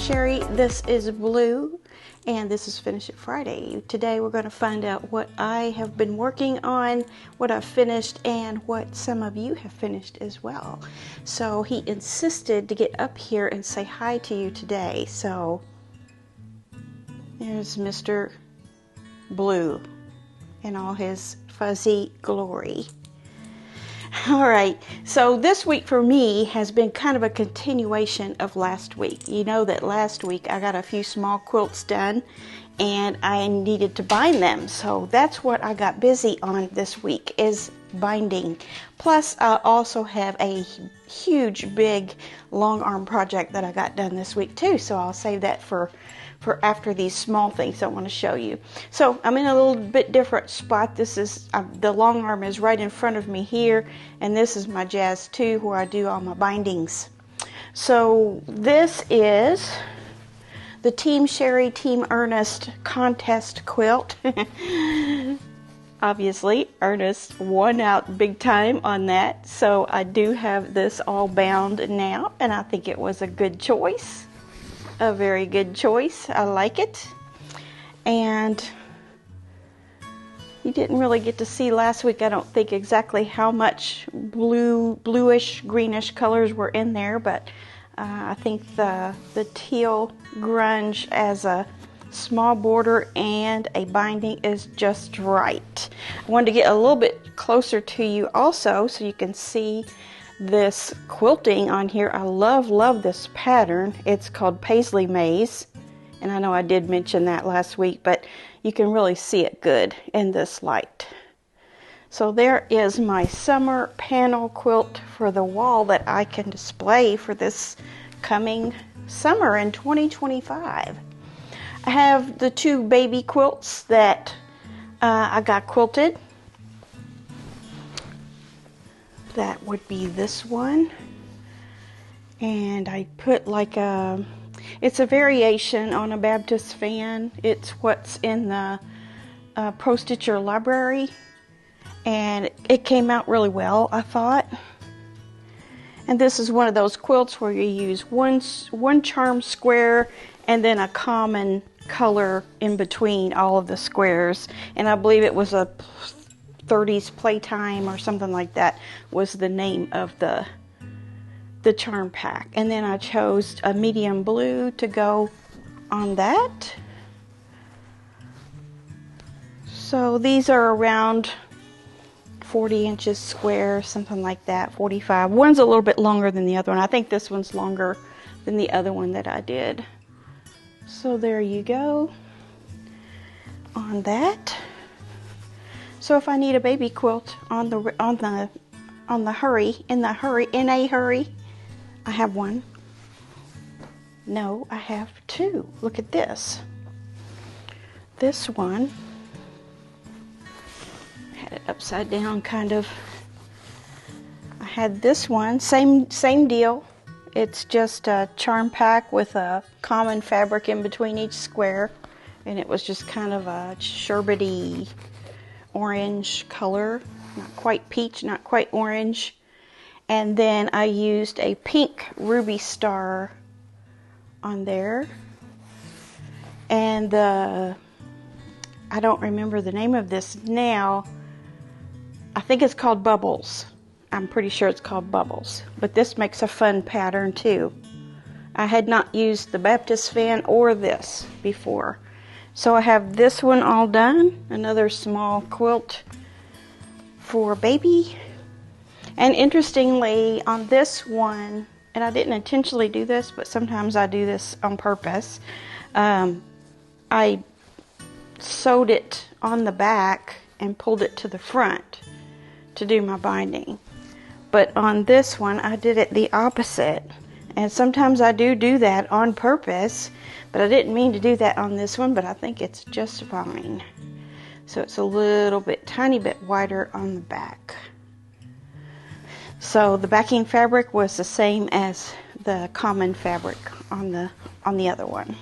Sherry. This is Blue, and this is Finish It Friday. Today we're going to find out what I have been working on, what I've finished, and what some of you have finished as well. So he insisted to get up here and say hi to you today. So there's Mr. Blue in all his fuzzy glory. All right, so this week for me has been kind of a continuation of last week. You know that last week I got a few small quilts done and I needed to bind them. So that's what I got busy on this week, is binding. Plus I also have a huge big long arm project that I got done this week too. So I'll save that for after these small things I want to show you. So I'm in a little bit different spot. This is, the long arm is right in front of me here, and this is my Jazz 2 where I do all my bindings. So this is the Team Sherry, Team Ernest contest quilt. Obviously, Ernest won out big time on that. So I do have this all bound now, and I think it was a good choice. A very good choice. I like it. And you didn't really get to see last week, I don't think, exactly how much bluish, greenish colors were in there, but I think the teal grunge as a small border and a binding is just right. I wanted to get a little bit closer to you also so you can see this quilting on here. I love this pattern. It's called Paisley Maze, and I know I did mention that last week, but you can really see it good in this light. So there is my summer panel quilt for the wall that I can display for this coming summer in 2025. I have the two baby quilts that I got quilted. That would be this one, and I put like it's a variation on a Baptist fan. It's what's in the Pro Stitcher library, and it came out really well, I thought. And this is one of those quilts where you use one charm square and then a common color in between all of the squares, and I believe it was a 30s Playtime or something like that was the name of the charm pack. And then I chose a medium blue to go on that. So these are around 40 inches square, something like that, 45. One's a little bit longer than the other one. I think this one's longer than the other one that I did. So there you go on that. So if I need a baby quilt in a hurry, I have one. No, I have two. Look at this. This one, I had it upside down kind of. I had this one, same deal. It's just a charm pack with a common fabric in between each square, and it was just kind of a sherbety orange color, not quite peach, not quite orange. And then I used a pink ruby star on there, and I don't remember the name of this now. I think it's called Bubbles. I'm pretty sure it's called Bubbles, but this makes a fun pattern too. I had not used the Baptist fan or this before. So I have this one all done, another small quilt for baby. And interestingly, on this one, and I didn't intentionally do this, but sometimes I do this on purpose, I sewed it on the back and pulled it to the front to do my binding. But on this one, I did it the opposite. And sometimes I do that on purpose, but I didn't mean to do that on this one, but I think it's just fine. So it's a little bit, tiny bit wider on the back. So the backing fabric was the same as the common fabric on the other one.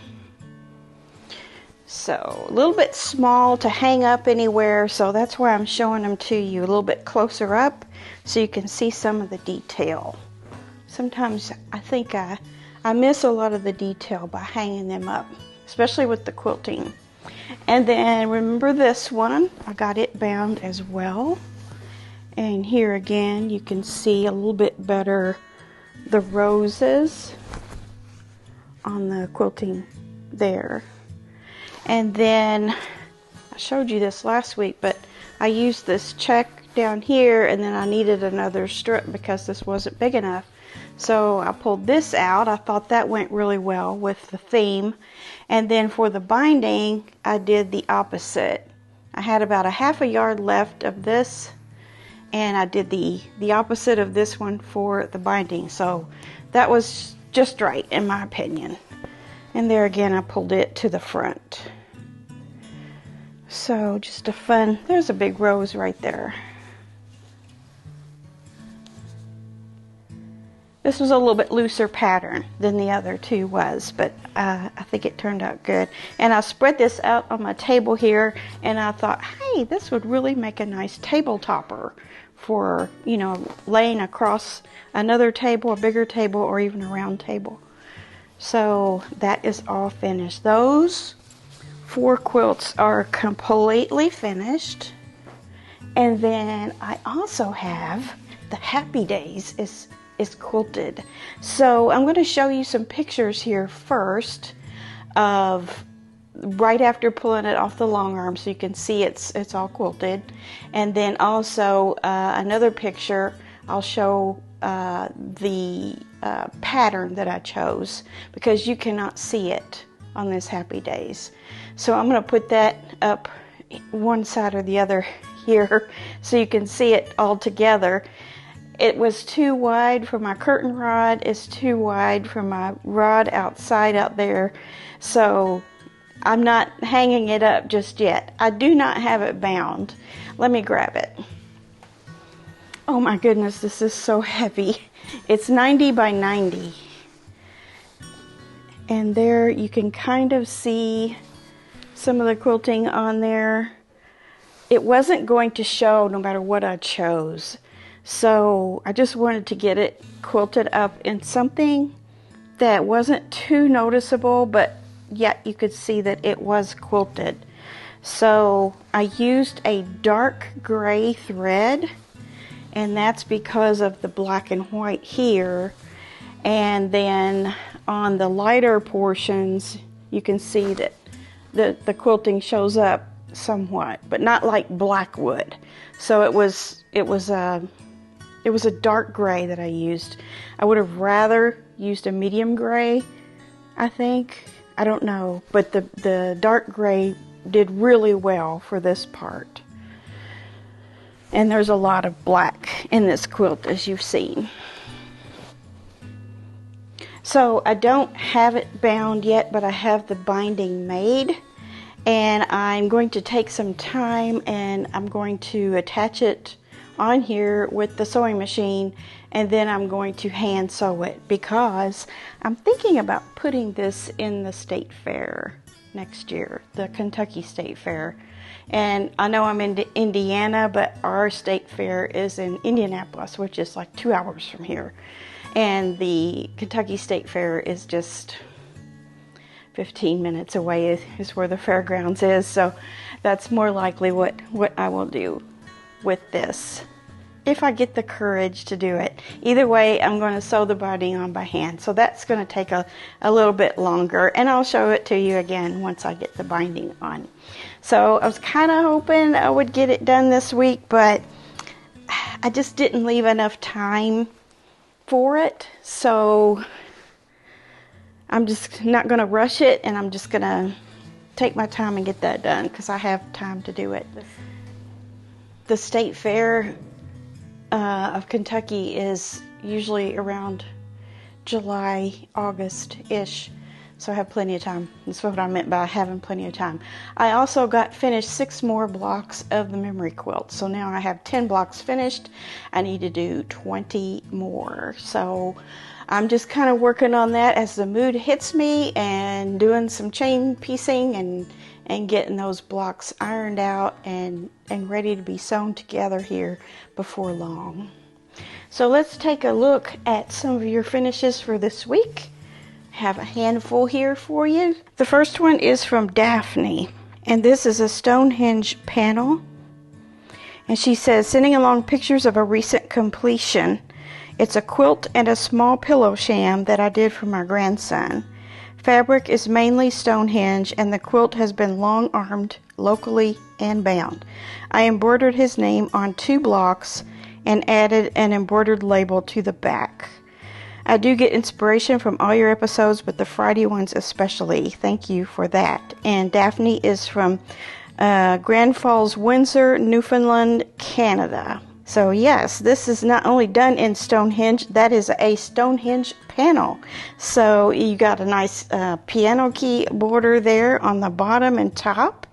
So a little bit small to hang up anywhere, so that's why I'm showing them to you a little bit closer up so you can see some of the detail. Sometimes I think I I miss a lot of the detail by hanging them up, especially with the quilting. And then remember this one, I got it bound as well. And here again, you can see a little bit better the roses on the quilting there. And then I showed you this last week, but I used this check down here, and then I needed another strip because this wasn't big enough. So I pulled this out. I thought that went really well with the theme. And then for the binding, I did the opposite. I had about a half a yard left of this, and I did the opposite of this one for the binding. So that was just right in my opinion. And there again, I pulled it to the front. So just a fun, there's a big rose right there. This was a little bit looser pattern than the other two was, but I think it turned out good. And I spread this out on my table here, and I thought, hey, this would really make a nice table topper for, you know, laying across another table, a bigger table, or even a round table. So that is all finished. Those 4 quilts are completely finished. And then I also have the Happy Days is quilted. So I'm going to show you some pictures here first of right after pulling it off the long arm, so you can see it's all quilted. And then also another picture, I'll show the pattern that I chose, because you cannot see it on this Happy Days. So I'm going to put that up one side or the other here so you can see it all together. It was too wide for my curtain rod. It's too wide for my rod outside out there. So I'm not hanging it up just yet. I do not have it bound. Let me grab it. Oh my goodness, this is so heavy. It's 90 by 90. And there you can kind of see some of the quilting on there. It wasn't going to show no matter what I chose. So I just wanted to get it quilted up in something that wasn't too noticeable, but yet you could see that it was quilted. So I used a dark gray thread, and that's because of the black and white here. And then on the lighter portions, you can see that the quilting shows up somewhat, but not like black wood. So it was a dark gray that I used. I would have rather used a medium gray, I think. I don't know, but the dark gray did really well for this part. And there's a lot of black in this quilt, as you've seen. So I don't have it bound yet, but I have the binding made. And I'm going to take some time and I'm going to attach it on here with the sewing machine, and then I'm going to hand sew it, because I'm thinking about putting this in the state fair next year, the Kentucky State Fair. And I know I'm in Indiana, but our state fair is in Indianapolis, which is like 2 hours from here. And the Kentucky State Fair is just 15 minutes away is where the fairgrounds is. So that's more likely what I will do with this, if I get the courage to do it. Either way, I'm going to sew the binding on by hand. So that's going to take a little bit longer, and I'll show it to you again once I get the binding on. So I was kind of hoping I would get it done this week, but I just didn't leave enough time for it. So I'm just not going to rush it, and I'm just going to take my time and get that done, because I have time to do it. The State Fair of Kentucky is usually around July, August-ish, so I have plenty of time. That's what I meant by having plenty of time. I also got finished 6 more blocks of the memory quilt, so now I have 10 blocks finished. I need to do 20 more, so I'm just kind of working on that as the mood hits me, and doing some chain piecing and getting those blocks ironed out and ready to be sewn together here before long. So let's take a look at some of your finishes for this week. Have a handful here for you. The first one is from Daphne, and this is a Stonehenge panel. And she says, sending along pictures of a recent completion. It's a quilt and a small pillow sham that I did for my grandson. Fabric is mainly Stonehenge, and the quilt has been long-armed locally and bound. I embroidered his name on 2 blocks and added an embroidered label to the back. I do get inspiration from all your episodes, but the Friday ones especially. Thank you for that. And Daphne is from Grand Falls, Windsor, Newfoundland, Canada. So yes, this is not only done in Stonehenge, that is a Stonehenge panel. So you got a nice piano key border there on the bottom and top,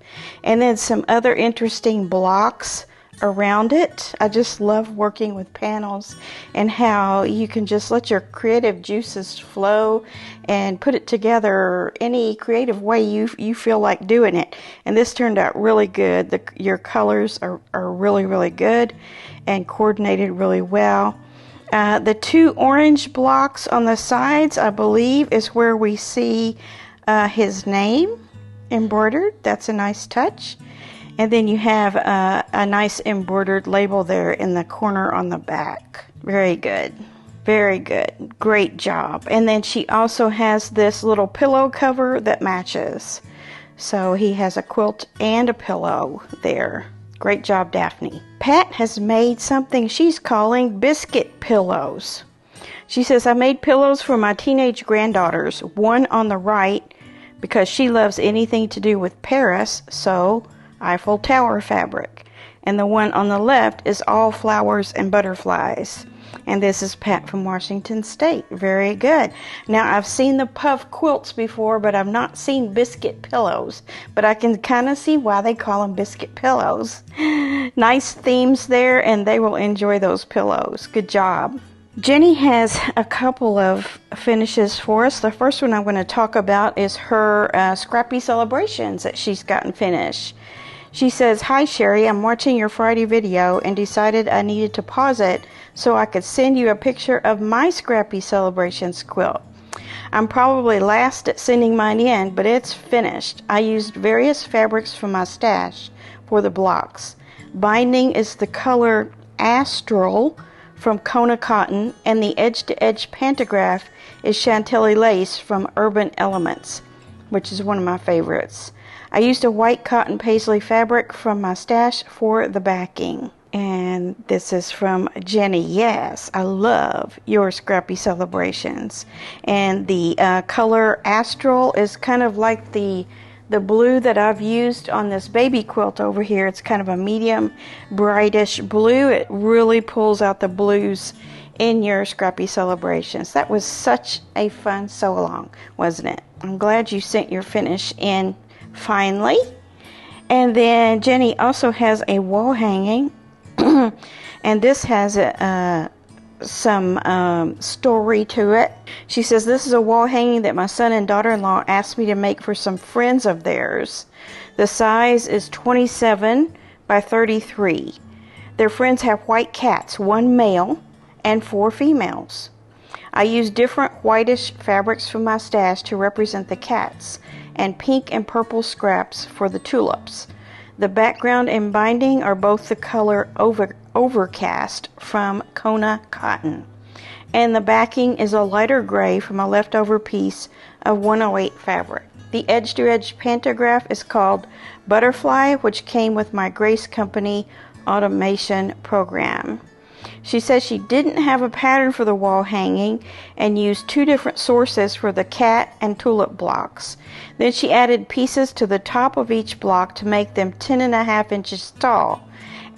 and then some other interesting blocks around it. I just love working with panels and how you can just let your creative juices flow and put it together any creative way you feel like doing it. And this turned out really good. Your colors are really, really good and coordinated really well. The 2 orange blocks on the sides, I believe, is where we see his name embroidered. That's a nice touch. And then you have a nice embroidered label there in the corner on the back. Very good. Very good. Great job. And then she also has this little pillow cover that matches. So he has a quilt and a pillow there. Great job, Daphne. Pat has made something she's calling biscuit pillows. She says, I made pillows for my teenage granddaughters. One on the right because she loves anything to do with Paris, so Eiffel Tower fabric. And the one on the left is all flowers and butterflies. And this is Pat from Washington State. Very good. Now, I've seen the puff quilts before, but I've not seen biscuit pillows. But I can kind of see why they call them biscuit pillows. Nice themes there, and they will enjoy those pillows. Good job. Jenny has a couple of finishes for us. The first one I'm going to talk about is her Scrappy Celebrations that she's gotten finished. She says, hi Sherry, I'm watching your Friday video and decided I needed to pause it so I could send you a picture of my Scrappy Celebrations quilt. I'm probably last at sending mine in, but it's finished. I used various fabrics from my stash for the blocks. Binding is the color ASTRO from Kona Cotton, and the edge-to-edge pantograph is Chantilly Lace from Urban Elements, which is one of my favorites. I used a white cotton paisley fabric from my stash for the backing. And this is from Jenny. Yes, I love your Scrappy Celebrations. And the color Astral is kind of like the blue that I've used on this baby quilt over here. It's kind of a medium brightish blue. It really pulls out the blues in your Scrappy Celebrations. That was such a fun sew along, wasn't it? I'm glad you sent your finish in finally. And then Jenny also has a wall hanging, and this has some story to it. She says, this is a wall hanging that my son and daughter-in-law asked me to make for some friends of theirs. The size is 27 by 33. Their friends have white cats, 1 male and 4 females. I used different whitish fabrics from my stash to represent the cats, and pink and purple scraps for the tulips. The background and binding are both the color Overcast from Kona Cotton. And the backing is a lighter gray from a leftover piece of 108 fabric. The edge-to-edge pantograph is called Butterfly, which came with my Grace Company automation program. She says she didn't have a pattern for the wall hanging and used 2 different sources for the cat and tulip blocks. Then she added pieces to the top of each block to make them 10.5 inches tall,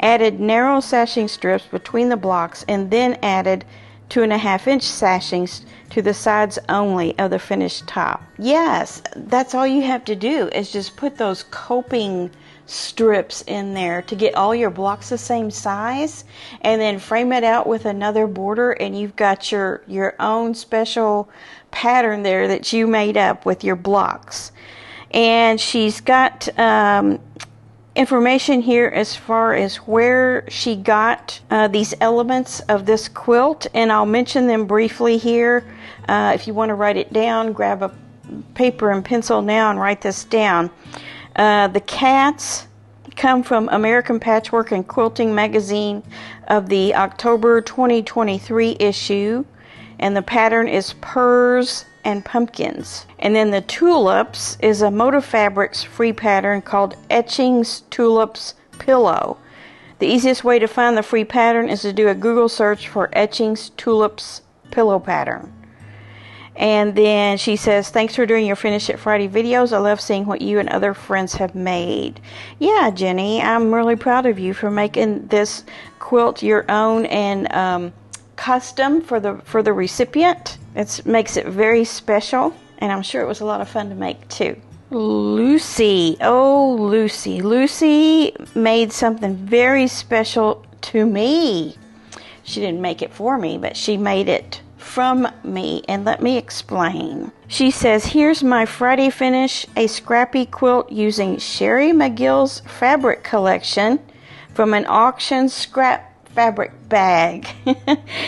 added narrow sashing strips between the blocks, and then added 2.5-inch sashings to the sides only of the finished top. Yes, that's all you have to do is just put those coping strips in there to get all your blocks the same size, and then frame it out with another border, and you've got your own special pattern there that you made up with your blocks. And she's got information here as far as where she got these elements of this quilt, and I'll mention them briefly here. If you want to write it down, grab a paper and pencil now and write this down. The cats come from American Patchwork and Quilting magazine of the October 2023 issue, and the pattern is Purrs and Pumpkins. And then the tulips is a Motive Fabrics free pattern called Etchings Tulips Pillow. The easiest way to find the free pattern is to do a Google search for Etchings Tulips Pillow pattern. And then she says, thanks for doing your Finish It Friday videos. I love seeing what you and other friends have made. Yeah, Jenny, I'm really proud of you for making this quilt your own and custom for the recipient. It makes it very special, and I'm sure it was a lot of fun to make too. Lucy, oh Lucy, Lucy made something very special to me. She didn't make it for me, but she made it from me, and let me explain. She says, here's my Friday finish, a scrappy quilt using Sherry McGill's fabric collection from an auction scrap fabric bag.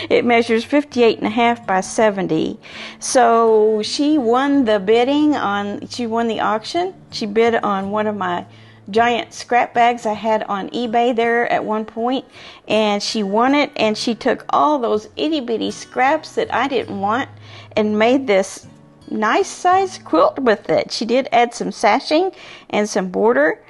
It measures 58.5 by 70. So she won the auction. She bid on one of my giant scrap bags I had on eBay there at one point, and she won it, and she took all those itty bitty scraps that I didn't want and made this nice size quilt with it. She did add some sashing and some border,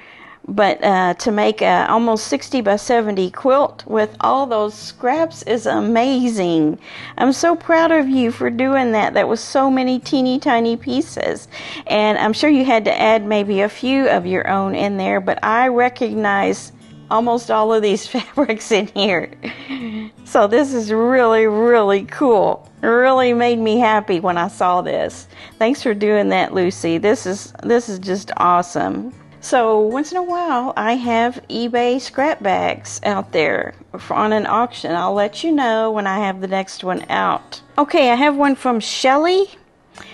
but to make a almost 60 by 70 quilt with all those scraps is amazing. I'm so proud of you for doing that. That was so many teeny tiny pieces, and I'm sure you had to add maybe a few of your own in there, but I recognize almost all of these fabrics in here. So this is really, really cool. It really made me happy when I saw this. Thanks for doing that, Lucy. This is just awesome. So once in a while, I have eBay scrap bags out there on an auction. I'll let you know when I have the next one out. Okay, I have one from Shelly.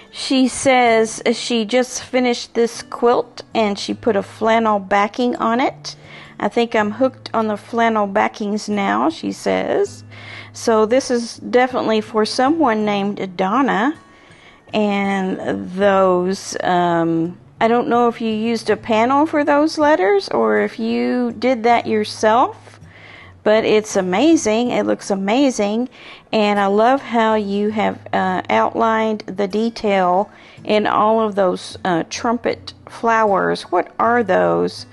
She says she just finished this quilt and she put a flannel backing on it. I think I'm hooked on the flannel backings now, she says. So this is definitely for someone named Donna. And those... I don't know if you used a panel for those letters or if you did that yourself, but it's amazing. It looks amazing, and I love how you have outlined the detail in all of those trumpet flowers. What are those?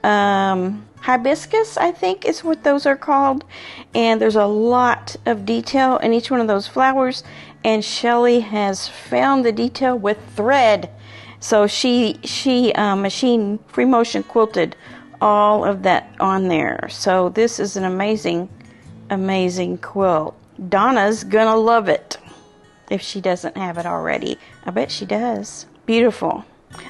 Hibiscus, I think is what those are called, and there's a lot of detail in each one of those flowers, and Shelly has found the detail with thread. So she machine free motion quilted all of that on there. So this is an amazing, amazing quilt. Donna's gonna love it if she doesn't have it already. I bet she does. Beautiful.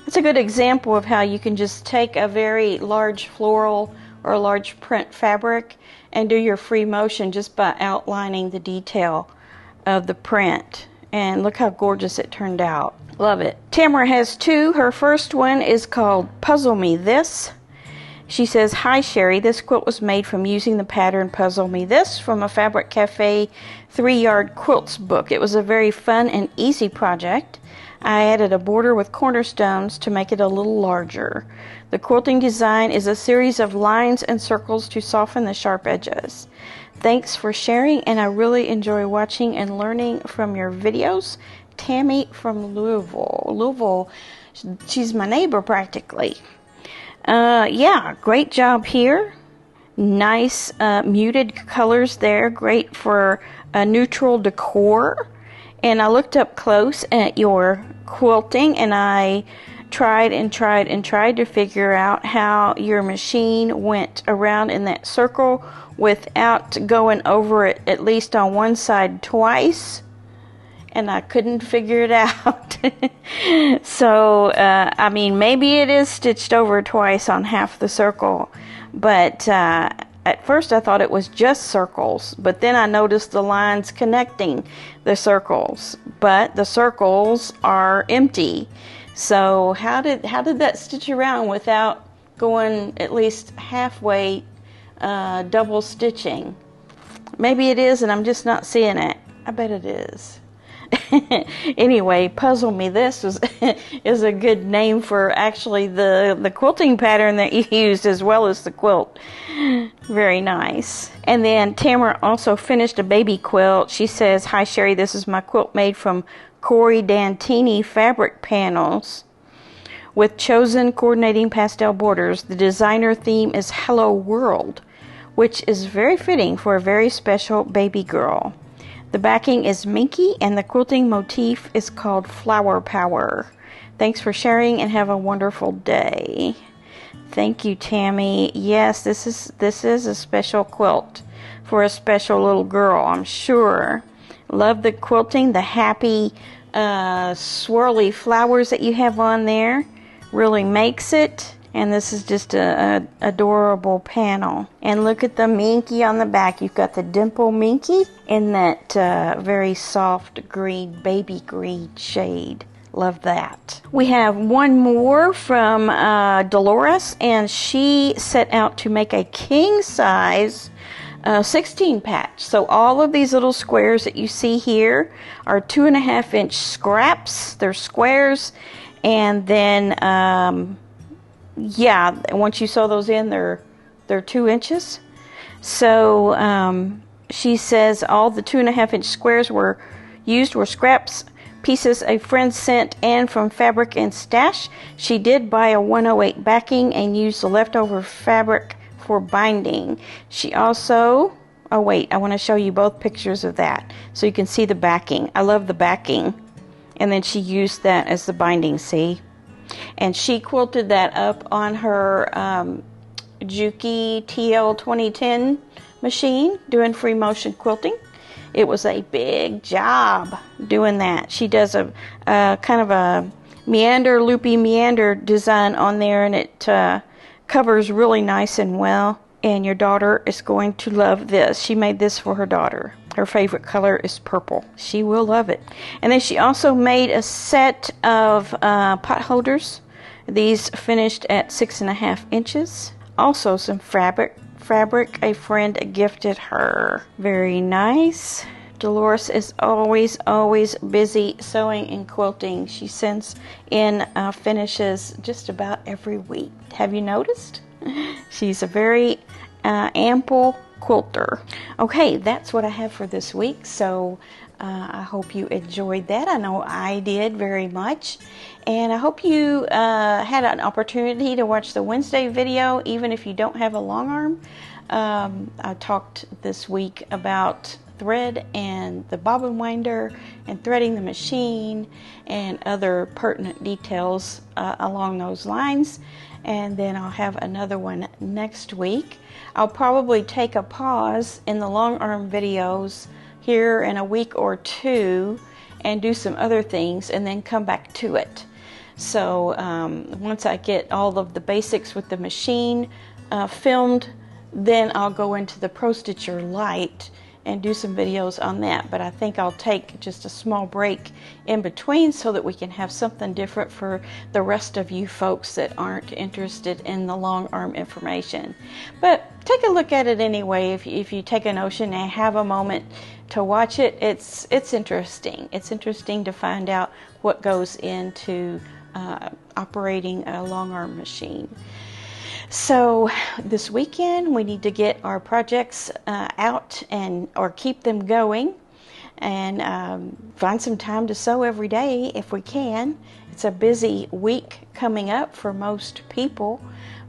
That's a good example of how you can just take a very large floral or a large print fabric and do your free motion just by outlining the detail of the print. And look how gorgeous it turned out. Love it. Tamara has two. Her first one is called Puzzle Me This. She says, hi Sherry, this quilt was made from using the pattern Puzzle Me This from a Fabric Cafe 3-yard quilts book. It was a very fun and easy project. I added a border with cornerstones to make it a little larger. The quilting design is a series of lines and circles to soften the sharp edges. Thanks for sharing, and I really enjoy watching and learning from your videos. Tammy from Louisville. She's my neighbor practically. Yeah, great job here. Nice muted colors there. Great for a neutral decor. And I looked up close at your quilting, and I tried to figure out how your machine went around in that circle without going over it at least on one side twice. And I couldn't figure it out. So, I mean, maybe it is stitched over twice on half the circle. But at first I thought it was just circles. But then I noticed the lines connecting the circles. But the circles are empty. So how did that stitch around without going at least halfway double stitching. Maybe it is and I'm just not seeing it. I bet it is. Anyway, Puzzle Me This is a good name for actually the quilting pattern that you used as well as the quilt. Very nice. And then Tamara also finished a baby quilt. She says, "Hi Sherry, this is my quilt made from Corey Dantini fabric panels with chosen coordinating pastel borders. The designer theme is Hello World, which is very fitting for a very special baby girl. The backing is minky and the quilting motif is called Flower Power. Thanks for sharing and have a wonderful day." Thank you, Tammy. Yes, this is a special quilt for a special little girl, I'm sure. Love the quilting, the happy swirly flowers that you have on there. Really makes it. And this is just a adorable panel. And look at the minky on the back. You've got the dimple minky in that very soft green, baby green shade. Love that. We have one more from Dolores, and she set out to make a king size 16 patch. So all of these little squares that you see here are 2.5 inch scraps. They're squares, and then yeah, once you sew those in, they're 2 inches. So she says all the 2.5 inch squares were scraps, pieces a friend sent, and from Fabric and Stash. She did buy a 108 backing and used the leftover fabric for binding. She also, oh wait, I want to show you both pictures of that so you can see the backing. I love the backing. And then she used that as the binding, see? And she quilted that up on her Juki TL 2010 machine, doing free motion quilting. It was a big job doing that. She does a kind of a loopy meander design on there, and it covers really nice and well. And your daughter is going to love this. She made this for her daughter. Her favorite color is purple. She will love it. And then she also made a set of pot holders. These finished at 6.5 inches. Also some fabric a friend gifted her. Very nice. Dolores is always busy sewing and quilting. She sends in finishes just about every week. Have you noticed? She's a very ample quilter. Okay, that's what I have for this week. So I hope you enjoyed that. I know I did very much. And I hope you had an opportunity to watch the Wednesday video, even if you don't have a long arm. I talked this week about thread and the bobbin winder and threading the machine and other pertinent details along those lines. And then I'll have another one next week. I'll probably take a pause in the long arm videos here in a week or two and do some other things and then come back to it. So once I get all of the basics with the machine filmed, then I'll go into the Pro Stitcher Lite and do some videos on that. But I think I'll take just a small break in between so that we can have something different for the rest of you folks that aren't interested in the long arm information. But take a look at it anyway. If you take a notion and have a moment to watch it, it's interesting. It's interesting to find out what goes into operating a long arm machine. So this weekend we need to get our projects out or keep them going, and find some time to sew every day if we can. It's a busy week coming up for most people,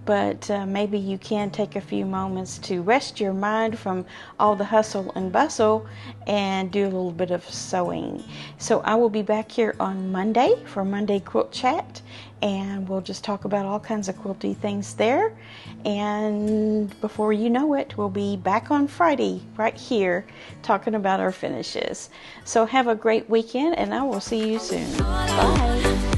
but maybe you can take a few moments to rest your mind from all the hustle and bustle and do a little bit of sewing. So I will be back here on Monday for Monday Quilt Chat, and we'll just talk about all kinds of quilty things there. And before you know it, we'll be back on Friday right here talking about our finishes. So have a great weekend, and I will see you soon. Bye.